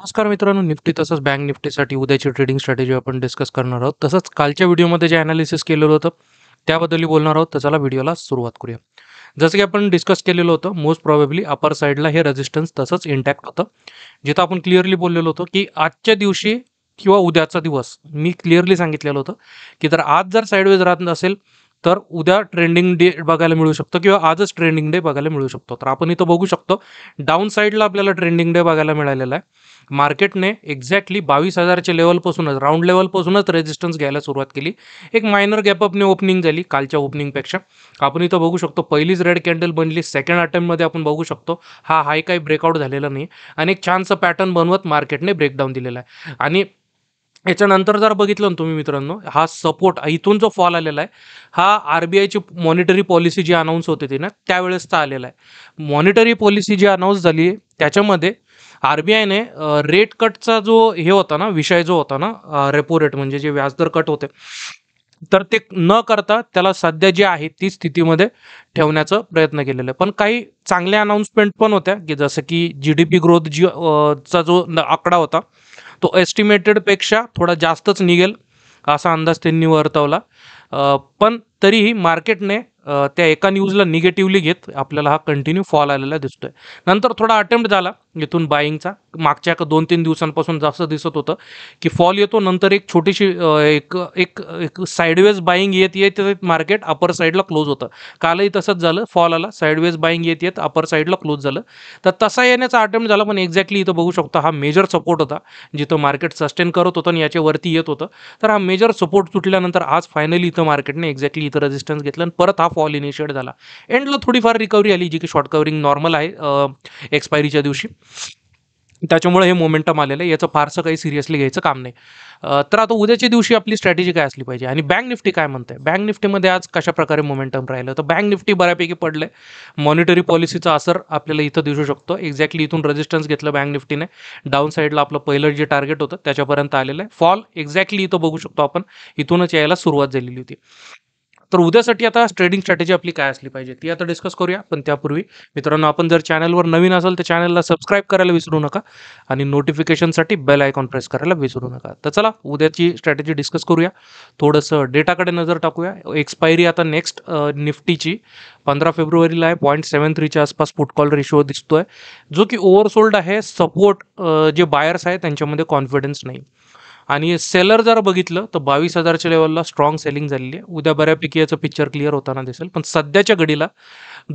नमस्कार मित्रांनो, निफ्टी तसंच बँक निफ्टीसाठी उद्याची ट्रेडिंग स्ट्रॅटेजी आपण डिस्कस करणार आहोत. तसंच कालच्या व्हिडिओमध्ये जे ॲनालिसिस केलेलं होतं त्याबद्दलही बोलणार आहोत. तर चला व्हिडिओला सुरुवात करूया. जसं की आपण डिस्कस केलेलं होतं, मोस्ट प्रोबॅबली अपर साईडला हे रेझिस्टन्स तसंच इंटॅक्ट होतं. जिथं आपण क्लिअरली बोललेलो होतो की आजच्या दिवशी किंवा उद्याचा दिवस मी क्लिअरली सांगितलेलं होतं की आज जर साईडवेज राहत असेल तर उद्या ट्रेंडिंग डे बघायला मिळू शकतो किंवा आजच ट्रेंडिंग डे बघायला मिळू शकतो. तर आपण इथं बघू शकतो डाऊन साईडला आपल्याला ट्रेंडिंग डे बघायला मिळालेला आहे. मार्केटने एक्झॅक्टली 22,000च्या लेवलपासूनच राऊंड लेवलपासूनच रेजिस्टन्स घ्यायला सुरुवात केली. एक मायनर गॅपअपने ओपनिंग झाली कालच्या ओपनिंगपेक्षा. आपण इथं बघू शकतो पहिलीच रेड कॅन्डल बनली. सेकंड अटेम्प्टमध्ये आपण बघू शकतो हा हाय काही ब्रेकआउट झालेला नाही आणि एक छानसं पॅटर्न बनवत मार्केटने ब्रेकडाऊन दिलेला आहे. आणि याच्यानंतर जर बघितलं ना तुम्ही मित्रांनो, हा सपोर्ट इथून जो फॉल आलेला आहे हा आरबीआयची मॉनिटरी पॉलिसी जी अनाऊन्स होते ती ना त्यावेळेसचा आलेला आहे. मॉनिटरी पॉलिसी जी अनाऊन्स झाली त्याच्यामध्ये आरबीआयने रेट कटचा जो हे होता ना विषय जो होता ना रेपो रेट म्हणजे जे व्याजदर कट होते तर ते न करता त्याला सध्या जे आहे ती स्थितीमध्ये ठेवण्याचा प्रयत्न केलेला आहे. पण काही चांगल्या अनाऊन्समेंट पण होत्या की जसं की जीडीपी ग्रोथ जी चा जो आकडा होता तो एस्टिमेटेडपेक्षा थोडा जास्तच निघेल असा अंदाज त्यांनी वर्तवला. पण तरीही मार्केटने त्या एका न्यूजला निगेटिव्हली घेत आपल्याला हा कंटिन्यू फॉल आलेला दिसतोय. नंतर थोडा अटेम्प्ट झाला इथून बाईंगचा. मागच्या 2-3 दिवसांपासून जास्त दिसत होतं की फॉल येतो, नंतर एक छोटीशी एक एक एक साईडवेज बाईंग येत येत मार्केट अपर साईडला क्लोज होतं. कालही तसंच झालं, फॉल आला, साईडवेज बाईंग येत येत अपर साईडला क्लोज झालं. तर तसा येण्याचा अटेम्प्ट झाला, पण एक्झॅक्टली इथं बघू शकतो हा मेजर सपोर्ट होता जिथं मार्केट सस्टेन करत होतं आणि याच्यावरती येत होतं. तर हा मेजर सपोर्ट तुटल्यानंतर आज फायनली इथं मार्केटने एक्झॅक्टली इथं रेजिस्टन्स घेतलं आणि परत हा फॉल इनिशिएट झाला. एंडला थोडीफार रिकव्हरी आली जी की शॉर्ट कव्हरिंग नॉर्मल आहे एक्सपायरीच्या दिवशी. त्याच्यामुळे हे मोमेंटम आलेलं आहे, याचं फारसं काही सिरियसली घ्यायचं काम नाही. तर आता उद्याच्या दिवशी आपली स्ट्रॅटेजी काय असली पाहिजे आणि बँक निफ्टी काय म्हणते. बँक निफ्टीमध्ये आज कशा प्रकारे मोमेंटम राहिलं तर बँक निफ्टी बऱ्यापैकी पडलंय. मॉनिटरी पॉलिसीचा असर आपल्याला इथं दिसू शकतो. एक्झॅक्टली इथून रेजिस्टन्स घेतलं बँक निफ्टीने. डाऊन साईडला आपलं पहिलं जे टार्गेट होतं त्याच्यापर्यंत आलेलं आहे. फॉल एक्झॅक्टली इथं बघू शकतो आपण, इथूनच यायला सुरुवात झालेली होती. तर उद्यासाठी आता ट्रेडिंग स्ट्रॅटेजी आपली काय असली पाहिजे ती आता डिस्कस करूया. पण त्यापूर्वी मित्रांनो, आपण जर चॅनलवर नवीन असाल तर चॅनलला सबस्क्राईब करायला विसरू नका आणि नोटिफिकेशनसाठी बेल आयकॉन प्रेस करायला विसरू नका. तर चला उद्याची स्ट्रॅटेजी डिस्कस करूया. थोडंसं डेटाकडे नजर टाकूया. एक्सपायरी आता नेक्स्ट निफ्टीची 15 फेब्रुवारीला आहे. 0.73च्या आसपास पुट कॉल रेशो दिसतोय जो की ओव्हरसोल्ड आहे. सपोर्ट जे बायर्स आहे त्यांच्यामध्ये कॉन्फिडन्स नाही. आणि सेलर जर बघितलं तर 22,000च्या लेवलला स्ट्रॉंग सेलिंग झालेली आहे. उद्या बऱ्यापैकी याचं पिक्चर क्लिअर होताना दिसेल. पण सध्याच्या घडीला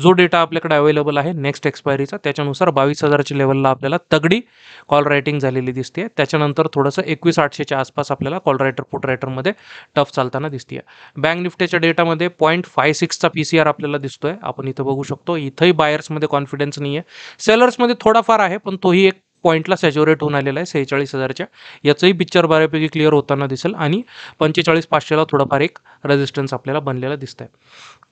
जो डेटा आपल्याकडे अवेलेबल आहे नेक्स्ट एक्सपायरीचा त्याच्यानुसार 22,000च्या लेवलला आपल्याला तगडी कॉल रायटिंग झालेली दिसते. त्याच्यानंतर थोडंसं 21,800च्या आसपास आपल्याला कॉल रायटर पुट रायटरमध्ये टफ चालताना दिसते. बँक निफ्टीच्या डेटामध्ये 0.56चा PCR आपल्याला दिसतोय. आपण इथं बघू शकतो. इथंही बायर्समध्ये कॉन्फिडन्स नाही आहे. सेलर्समध्ये थोडाफार आहे पण तोही एक पॉईंटला सॅच्युरेट होऊन आलेला आहे 46,000च्या. याचंही पिक्चर बऱ्यापैकी क्लिअर होताना दिसेल आणि 45,500ला थोडंफार एक रेजिस्टन्स आपल्याला बनलेला दिसत आहे.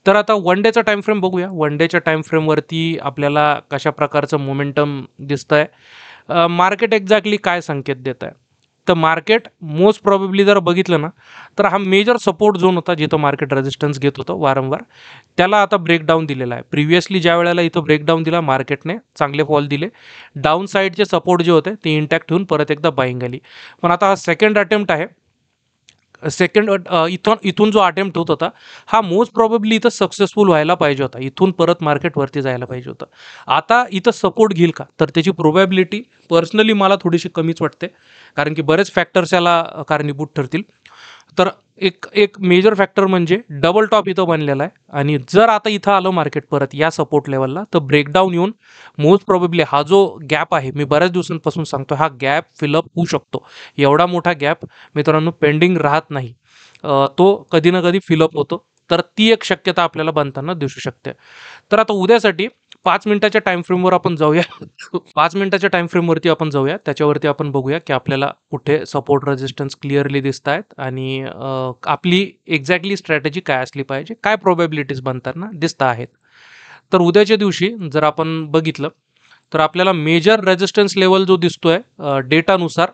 तर आता वन डेचा टाइम फ्रेम बघूया. वन डेच्या टाइम फ्रेमवरती आपल्याला कशा प्रकारचं मोमेंटम दिसत आहे, मार्केट एक्झॅक्टली काय संकेत देत आहे. तर मार्केट मोस्ट प्रॉबेबली जर बघितलं ना तर हा मेजर सपोर्ट झोन होता जिथं मार्केट रेजिस्टन्स घेत होतं वारंवार, त्याला आता ब्रेकडाऊन दिलेला आहे. प्रिव्हियसली ज्या वेळेला इथं ब्रेकडाऊन दिला मार्केटने चांगले फॉल दिले. डाऊन साईडचे सपोर्ट जे होते ते इंटॅक्ट होऊन परत एकदा बाईंग आली. पण आता हा सेकंड अटेम्प्ट आहे. इथून जो अटेम्प्ट होत होता हा मोस्ट प्रॉबेबली इथं सक्सेसफुल व्हायला पाहिजे होता. इथून परत मार्केट वरती जायला पाहिजे होतं. आता इथं सपोर्ट घेईल का तर त्याची प्रोबॅबिलिटी पर्सनली मला थोडीशी कमीच वाटते, कारण की बरेच फॅक्टर्स याला कारणीभूत ठरतील. तर एक एक मेजर फॅक्टर म्हणजे डबल टॉप इथं बनलेला आहे आणि जर आता इथं आलं मार्केट परत या सपोर्ट लेवलला तर ब्रेकडाऊन येऊन मोस्ट प्रॉबेबली हा जो गॅप आहे मी बऱ्याच दिवसांपासून सांगतो हा गॅप फिलअप होऊ शकतो. एवढा मोठा गॅप मित्रांनो पेंडिंग राहत नाही, तो कधी ना कधी फिलअप होतो. तर ती एक शक्यता आपल्याला बनताना दिसू शकते. तर आता उद्यासाठी 5 मिनिटाच्या टाइम फ्रेमवर आपण जाऊया. 5 मिनिटाच्या टाइम फ्रेमवरती आपण जाऊया. त्याच्यावरती आपण बघूया की आपल्याला कुठे सपोर्ट रेजिस्टन्स क्लिअरली दिसत आहेत आणि आपली एक्झॅक्टली स्ट्रॅटेजी काय असली पाहिजे, काय प्रोबॅबिलिटीज बनताना दिसत आहेत. तर उद्याच्या दिवशी जर आपण बघितलं तर आपल्याला मेजर रेजिस्टन्स लेवल जो दिसतोय डेटानुसार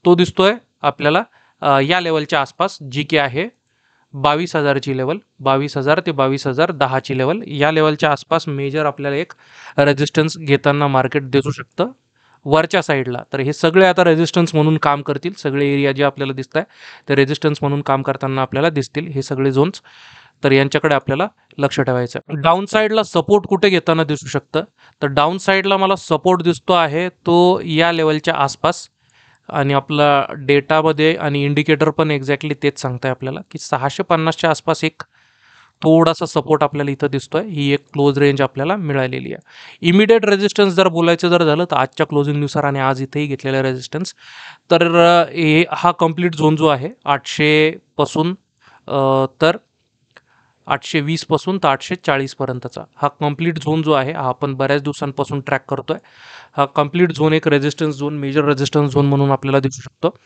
तो दिसतोय आपल्याला या लेवलच्या आसपास जी की आहे 22,000ची लेवल. 22,000 ते 22,010ची लेवल या लेवलच्या आसपास मेजर आपल्याला एक रेजिस्टन्स घेताना मार्केट दिसू शकतं. वरच्या साईडला, तर हे सगळे आता रेजिस्टन्स म्हणून काम करतील. सगळे एरिया जे आपल्याला दिसत आहे ते रेजिस्टन्स म्हणून काम करताना आपल्याला दिसतील हे सगळे झोन्स. तर यांच्याकडे आपल्याला लक्ष ठेवायचं आहे. डाऊन साईडला सपोर्ट कुठे घेताना दिसू शकतं, तर डाऊन साईडला मला सपोर्ट दिसतो आहे तो या लेवलच्या आसपास, आणि आपला डेटामध्ये आणि इंडिकेटर पण एक्झॅक्टली तेच सांगताय आपल्याला की 650च्या आसपास एक थोडासा सपोर्ट आपल्याला इथं दिसतोय. ही एक क्लोज रेंज आपल्याला मिळालेली आहे. इमिडिएट रेजिस्टन्स जर बोलायचं जर झालं तर आजच्या क्लोजिंगनुसार आणि आज इथेही घेतलेला रेजिस्टन्स, तर हा कंप्लीट झोन जो आहे 800 पासून तर 820 पासून तर 840 पर्यंतचा हा कंप्लीट झोन जो आहे हा आपण बऱ्याच दिवसांपासून ट्रॅक करतोय. हा कंप्लीट झोन एक resistance zone, major resistance zone म्हणून आपल्याला दिसू शकतो.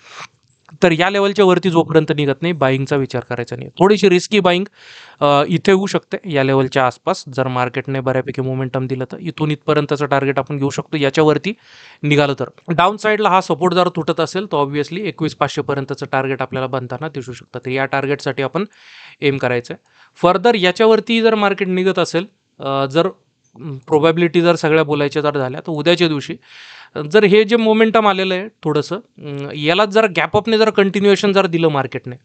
तर या लेवलच्या वरती जोपर्यंत निघत नाही बाईंगचा विचार करायचा नाही. थोडीशी रिस्की बाईंग इथे होऊ शकते या लेवलच्या आसपास. जर मार्केटने बऱ्यापैकी मोमेंटम दिलं तर इथून इथपर्यंतचं टार्गेट आपण घेऊ शकतो याच्यावरती निघालं तर. डाऊन साईडला हा सपोर्ट जर तुटत असेल तर ऑब्व्हियसली 21,500 पर्यंतचं टार्गेट आपल्याला बनताना दिसू शकतं. तर या टार्गेटसाठी आपण एम करायचं आहे. फर्दर याच्यावरती जर मार्केट निघत असेल, जर प्रोबॅबिलिटी जर सगळ्या बोलायच्या जर झाल्या तर उद्याच्या दिवशी जर हे जे मोमेंटम आलेलं आहे थोडंसं याला जर गॅपअपने जर कंटिन्युएशन जर दिलं मार्केटने,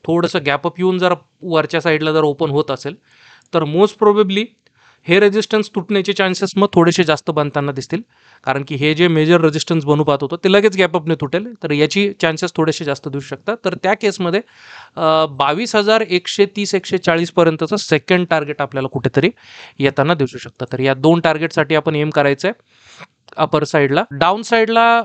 थोडंसं गॅपअप येऊन जर वरच्या साईडला जर ओपन होत असेल तर मोस्ट प्रोबेबली हे रेजिस्टन्स तुटण्याचे चान्सेस मग थोडेसे जास्त बनताना दिसतील. कारण की हे जे मेजर रेजिस्टन्स बनू पाहत होतं ते लगेच गॅपअपने तुटेल, तर याची चान्सेस थोडेसे जास्त दिसू शकतात. तर त्या केसमध्ये 22,130-140 पर्यंतचं सेकंड टार्गेट आपल्याला कुठेतरी येताना दिसू शकतं. तर या दोन टार्गेटसाठी आपण एम करायचं आहे अपर साईडला. डाऊन साईडला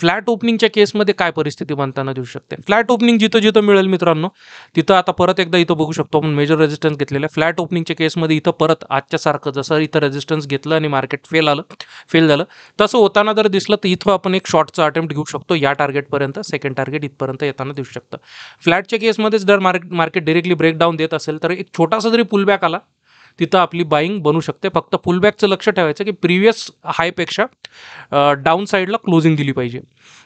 फ्लॅट ओपनिंगच्या केसमध्ये काय परिस्थिती बनताना दिसू शकते. फ्लॅट ओपनिंग जिथं जिथं मिळेल मित्रांनो तिथं आता परत एकदा इथं बघू शकतो आपण मेजर रेजिस्टन्स घेतलेलं आहे. फ्लॅट ओपनिंगच्या केसमध्ये इथं परत आजच्या सारखं जसं इथं रेजिस्टन्स घेतलं आणि मार्केट फेल झालं तसं होताना जर दिसलं तर इथं आपण एक शॉर्टचा अटेम्प्ट घेऊ शकतो या टार्गेटपर्यंत. सेकंड टार्गेट इथपर्यंत येताना दिसू शकतं. फ्लॅटच्या केसमध्येच जर मार्केट डायरेक्टली ब्रेकडाऊन देत असेल तर एक छोटासा जरी पुलबॅक आला तिथं आपली बाईंग बनू शकते. फक्त पुलबॅकचं लक्ष ठेवायचं की प्रिव्हियस हायपेक्षा डाऊन साईडला क्लोजिंग दिली पाहिजे.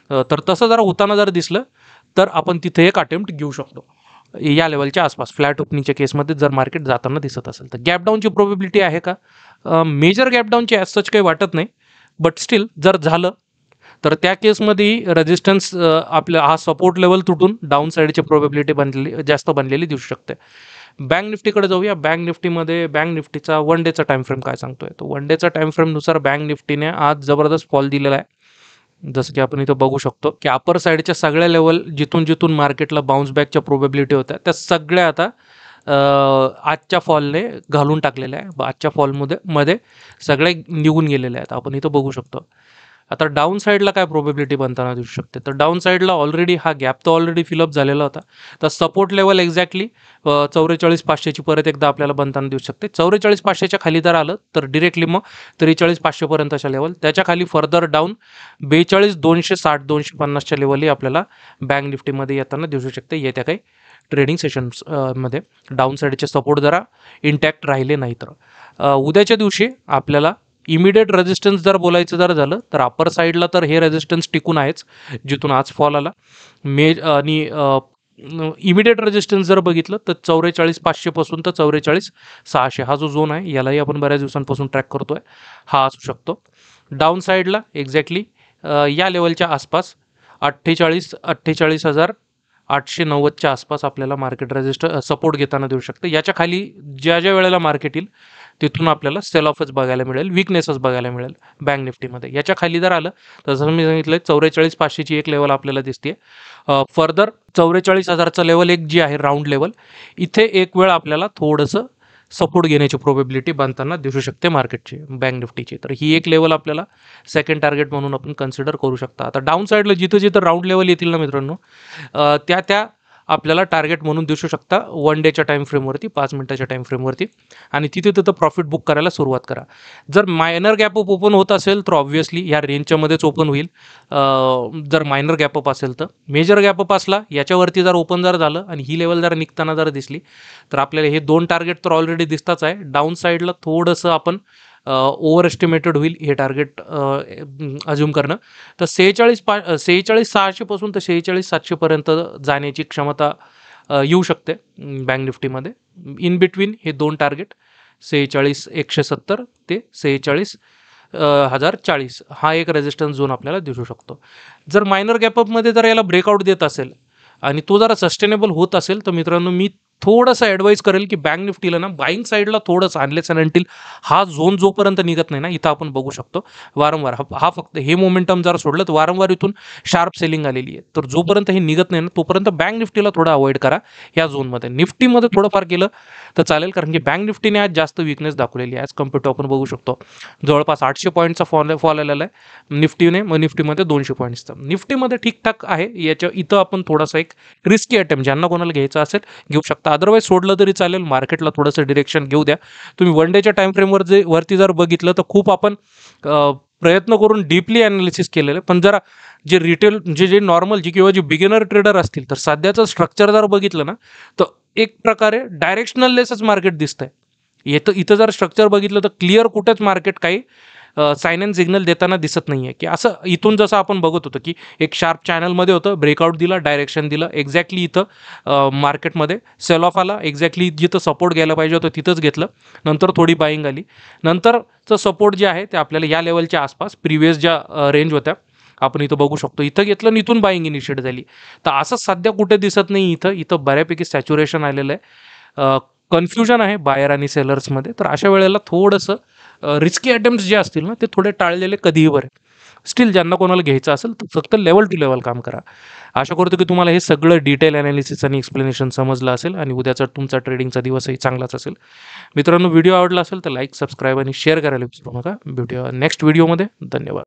तर तसं जर होताना जर दिसलं तर आपण तिथे एक अटेम्प्ट घेऊ शकतो या लेवलच्या आसपास. फ्लॅट ओपनिंगच्या केसमध्ये जर मार्केट जाताना दिसत असेल तर गॅपडाऊनची प्रोबेबिलिटी आहे का, मेजर गॅपडाऊनची ॲज सच काही वाटत नाही, बट स्टील जर झालं तर त्या केसमध्येही रेजिस्टन्स आपला हा सपोर्ट लेवल तुटून डाऊन साईडची प्रोबेबिलिटी जास्त बनलेली दिसू शकते. बँक निफ्टीकडे जाऊया. बँक निफ्टीचा वन डेचा टाइम फ्रेम काय सांगतोय, तो वन डेचा टाइम फ्रेमनुसार बँक निफ्टीने आज जबरदस्त फॉल दिलेला आहे. जसं की आपण इथं बघू शकतो की अपर साईडच्या सगळ्या लेवल जिथून जिथून मार्केटला बाउन्स बॅकच्या प्रोबेबिलिटी होत्या त्या सगळ्या आता आजच्या फॉलने घालून टाकलेल्या आहे. आजच्या फॉलमध्ये सगळे निघून गेलेले आहेत. आपण इथं बघू शकतो. आता डाऊन साईडला काय प्रोबेबिलिटी बनताना दिसू शकते, तर डाऊन साईडला ऑलरेडी हा गॅप तर ऑलरेडी फिलअप झालेला होता. तर सपोर्ट लेवल एक्झॅक्टली 44,500ची परत एकदा आपल्याला बनताना दिसू शकते. 44,500च्या खाली जर आलं तर डिरेक्टली मग 43,500 पर्यंतच्या लेवल, त्याच्या खाली फर्दर डाऊन 42,260-250च्या लेवलही आपल्याला बँक निफ्टीमध्ये येताना दिसू शकते येत्या काही ट्रेडिंग सेशन्स मध्ये. डाऊन साईडचे सपोर्ट जरा इंटॅक्ट राहिले नाही तर उद्याच्या दिवशी आपल्याला इमिडिएट रेजिस्टन्स जर बोलायचं जर झालं तर अपर साईडला तर हे रेजिस्टन्स टिकून आहेच जिथून आज फॉल आला. आणि इमिडिएट रेजिस्टन्स जर बघितलं तर 44,500 पासून तर 44,600 हा जो झोन आहे यालाही आपण बऱ्याच दिवसांपासून ट्रॅक करतोय, हा असू शकतो. डाऊन साईडला एक्झॅक्टली या लेवलच्या आसपास 48,890च्या आसपास आपल्याला मार्केट सपोर्ट घेताना देऊ शकतं. याच्या खाली ज्या ज्या वेळेला मार्केट येईल तिथून आपल्याला सेल ऑफच बघायला मिळेल, विकनेसच बघायला मिळेल बँक निफ्टीमध्ये. याच्या खाली जर आलं तर जसं मी सांगितलं 44,500ची एक लेवल आपल्याला दिसते. फर्दर 44,000चं लेवल एक जी आहे राऊंड लेवल, इथे एक वेळ आपल्याला थोडंसं सपोर्ट घेण्याची प्रोबेबिलिटी बनताना दिसू शकते मार्केटची बँक निफ्टीची. तर ही एक लेवल आपल्याला सेकंड टार्गेट म्हणून आपण कन्सिडर करू शकता. आता डाऊन साईडला जिथं जिथं राऊंड लेवल येतील ना मित्रांनो त्या आपल्याला टार्गेट म्हणून दिसू शकता वन डेच्या टाईम फ्रेमवरती, 5 मिनिटाच्या टाईम फ्रेमवरती, आणि तिथे तिथं प्रॉफिट बुक करायला सुरुवात करा. जर मायनर गॅपअप ओपन होत असेल तर ऑब्व्हियसली ह्या रेंजच्या मध्येच ओपन होईल. जर मायनर गॅपअप असेल तर, मेजर गॅपअप असला याच्यावरती जर ओपन जर झालं आणि ही लेवल जर निघताना जर दिसली तर आपल्याला हे दोन टार्गेट तर ऑलरेडी दिसताच आहे. डाऊन साईडला थोडंसं आपण ओव्हर एस्टिमेटेड होईल हे टार्गेट अज्युम करणं. तर 46,600 पासून तर 46,700 पर्यंत जाण्याची क्षमता येऊ शकते बँक निफ्टीमध्ये. इन बिटवीन हे दोन टार्गेट 46,170 ते 1040 हा एक रेजिस्टन्स झोन आपल्याला दिसू शकतो. जर मायनर गॅपअपमध्ये जर याला ब्रेकआउट देत असेल आणि तो जरा सस्टेनेबल होत असेल तर मित्रांनो मी थोडंसं ॲडवाईस करेल की बँक निफ्टीला ना बाईंग साईडला थोडंसं अनलेस अँड अंटिल हा झोन जोपर्यंत निघत नाही ना, इथं आपण बघू शकतो वारंवार हा फक्त हे मोमेंटम जर सोडलं तर वारंवार इथून शार्प सेलिंग आलेली आहे. तर जोपर्यंत हे निघत नाही ना तोपर्यंत बँक निफ्टीला थोडं अवॉइड करा या झोनमध्ये. निफ्टीमध्ये थोडंफार केलं तर चालेल, कारण की बँक निफ्टीने आज जास्त विकनेस दाखवलेली आहे. ॲज कम्पेअर टू आपण बघू शकतो जवळपास 800 पॉईंटचा फॉल आलेला आहे निफ्टीने, मग निफ्टीमध्ये 200 पॉईंट्सचा. निफ्टीमध्ये ठीकठाक आहे. याच्या इथं आपण थोडासा एक रिस्की अटेम्प्ट ज्यांना कोणाला घ्यायचं असेल घेऊ शकता. अदरवाईज सोडलं तरी चालेल. मार्केटला थोडंसं डिरेक्शन घेऊ द्या. तुम्ही वन डेच्या टाइम फ्रेमवर वरती जर बघितलं तर खूप आपण प्रयत्न करून डीपली ॲनालिसिस केलेलं आहे. पण जरा जे रिटेल जे नॉर्मल किंवा जे बिगिनर ट्रेडर असतील तर सध्याचं स्ट्रक्चर जर बघितलं ना तर एक प्रकारे डायरेक्शनल लेसच मार्केट दिसतंय. इथं जर स्ट्रक्चर बघितलं तर क्लिअर कुठेच मार्केट काही साइन अँड सिग्नल देताना दिसत नाही आहे, की असं इथून जसं आपण बघत होतो की एक शार्प चॅनलमध्ये होतं, ब्रेकआउट दिला, डायरेक्शन दिलं, एक्झॅक्टली इथं मार्केटमध्ये सेल ऑफ आला, एक्झॅक्टली जिथं सपोर्ट घ्यायला पाहिजे होतं तिथंच घेतलं, नंतर थोडी बाईंग आली. नंतरचं सपोर्ट जे आहे ते आपल्याला या लेवलच्या आसपास प्रिव्हियस ज्या रेंज होत्या आपण इथं बघू शकतो, इथं घेतलं आणि इथून बाईंग इनिशिएट झाली. तर असं सध्या कुठे दिसत नाही. इथं बऱ्यापैकी सॅच्युरेशन आलेलं आहे, कन्फ्युजन आहे बायर आणि सेलर्समध्ये. तर अशा वेळेला थोडंसं रिस्की अटेम्प्ट्स जे असतील ना ते थोडे टाळलेले कधीही बरे. स्टील ज्यांना कोणाला घ्यायचं असेल तर फक्त लेवल टू लेवल काम करा. आशा करतो की तुम्हाला हे सगळं डिटेल ॲनालिसिस आणि एक्सप्लेनेशन समजलं असेल आणि उद्याचा तुमचा ट्रेडिंगचा दिवसही चांगलाच असेल. मित्रांनो, व्हिडिओ आवडला असेल तर लाईक, सबस्क्राईब आणि शेअर करायला विसरू नका. भेटूया नेक्स्ट व्हिडिओमध्ये. धन्यवाद.